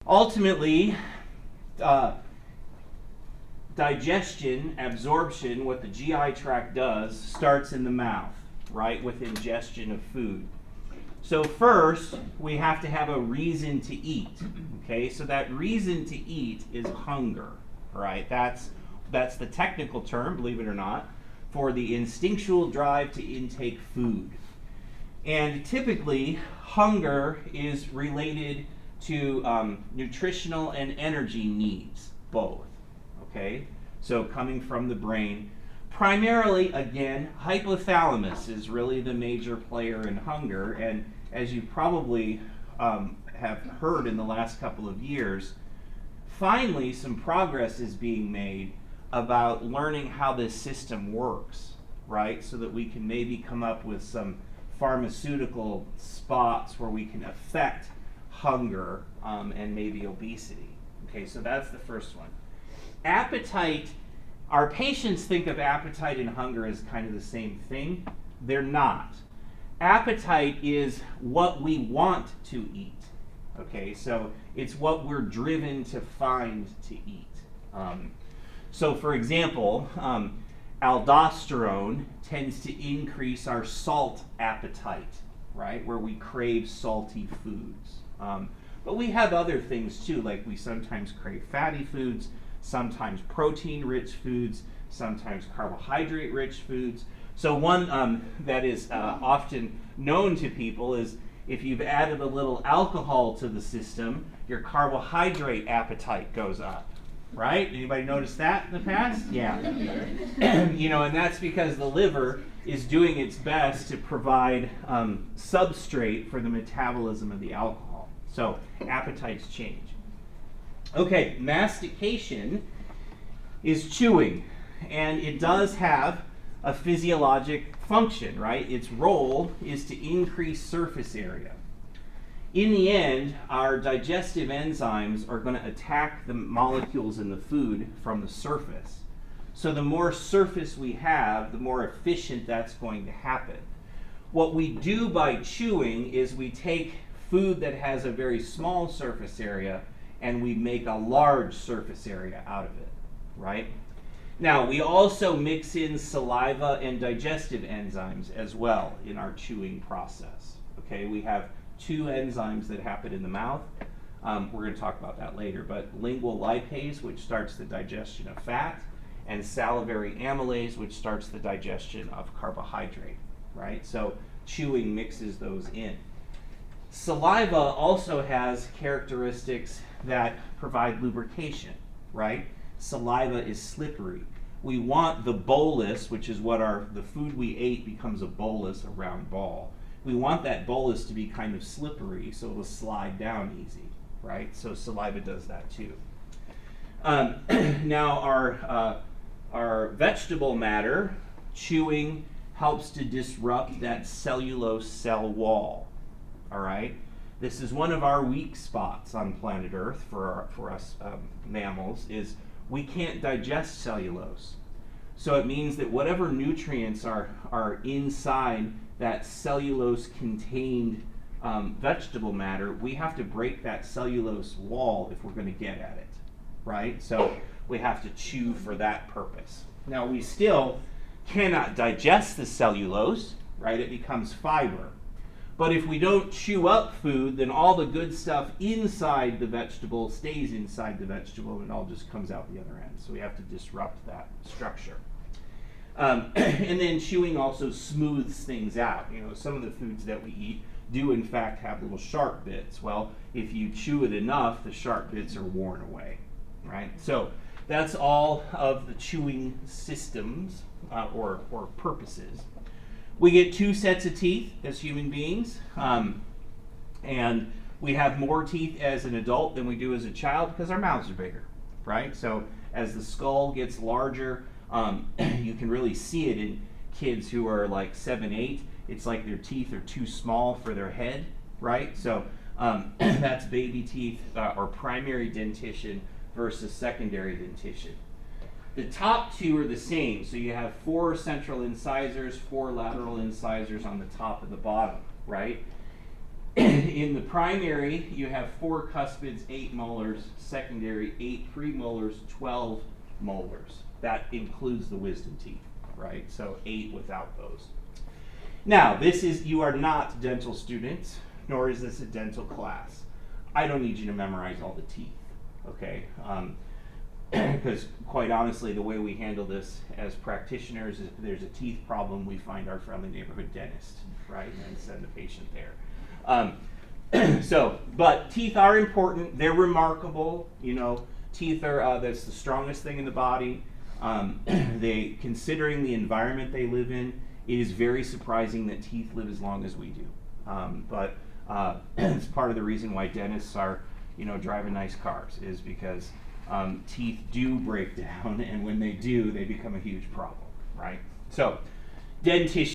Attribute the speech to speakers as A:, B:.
A: Ultimately, digestion, absorption, what the GI tract does, starts in the mouth, right, with ingestion of food. So first, we have to have a reason to eat, okay? So that reason to eat is hunger, right? That's the technical term, believe it or not, for the instinctual drive to intake food. And typically, hunger is related to nutritional and energy needs, both, okay? So coming from the brain. Primarily, again, hypothalamus is really the major player in hunger, and as you probably have heard in the last couple of years, finally some progress is being made about learning how this system works, right? So that we can maybe come up with some pharmaceutical spots where we can affect hunger and maybe obesity. Okay, so that's the first one. Appetite. Our patients think of appetite and hunger as kind of the same thing. They're not. Appetite is what we want to eat. Okay, so it's what we're driven to find to eat. So for example, aldosterone tends to increase our salt appetite, right, where we crave salty foods. But we have other things too, like we sometimes crave fatty foods, sometimes protein-rich foods, sometimes carbohydrate-rich foods. So one that is often known to people is if you've added a little alcohol to the system, your carbohydrate appetite goes up, right? Anybody notice that in the past? Yeah. And that's because the liver is doing its best to provide substrate for the metabolism of the alcohol. So appetites change. Okay, mastication is chewing, and it does have a physiologic function, right? Its role is to increase surface area. In the end, our digestive enzymes are going to attack the molecules in the food from the surface. So the more surface we have, the more efficient that's going to happen. What we do by chewing is we take food that has a very small surface area and we make a large surface area out of it, right? Now, we also mix in saliva and digestive enzymes as well in our chewing process. Okay, we have two enzymes that happen in the mouth. We're going to talk about that later, but lingual lipase, which starts the digestion of fat, and salivary amylase, which starts the digestion of carbohydrate, right? So chewing mixes those in. Saliva also has characteristics that provide lubrication, right? Saliva is slippery. We want the bolus, which is what the food we ate becomes a bolus, a round ball. We want that bolus to be kind of slippery so it'll slide down easy, right? So saliva does that too. Now our vegetable matter, chewing helps to disrupt that cellulose cell wall, all right? This is one of our weak spots on planet Earth for us mammals, is we can't digest cellulose. So it means that whatever nutrients are inside that cellulose-contained vegetable matter, we have to break that cellulose wall if we're going to get at it, right? So we have to chew for that purpose. Now, we still cannot digest the cellulose, right? It becomes fiber. But if we don't chew up food, then all the good stuff inside the vegetable stays inside the vegetable and it all just comes out the other end. So we have to disrupt that structure. And then chewing also smooths things out. Some of the foods that we eat do in fact have little sharp bits. Well, if you chew it enough, the sharp bits are worn away, right? So that's all of the chewing systems or purposes. We get two sets of teeth as human beings, and we have more teeth as an adult than we do as a child because our mouths are bigger, right? So as the skull gets larger, you can really see it in kids who are like 7, 8. It's like their teeth are too small for their head, right? So that's baby teeth or primary dentition versus secondary dentition. The top two are the same, so you have 4 central incisors, 4 lateral incisors on the top and the bottom, right? in the primary, you have 4 cuspids, 8 molars, secondary, 8 premolars, 12 molars. That includes the wisdom teeth, right? So 8 without those. Now, you are not dental students, nor is this a dental class. I don't need you to memorize all the teeth, okay? Because quite honestly, the way we handle this as practitioners is if there's a teeth problem, we find our friendly neighborhood dentist, right? And send the patient there. But teeth are important. They're remarkable. You know, teeth are, that's the strongest thing in the body. Considering the environment they live in, it is very surprising that teeth live as long as we do. But it's part of the reason why dentists are, driving nice cars, is because teeth do break down, and when they do, they become a huge problem, right? So, dentition.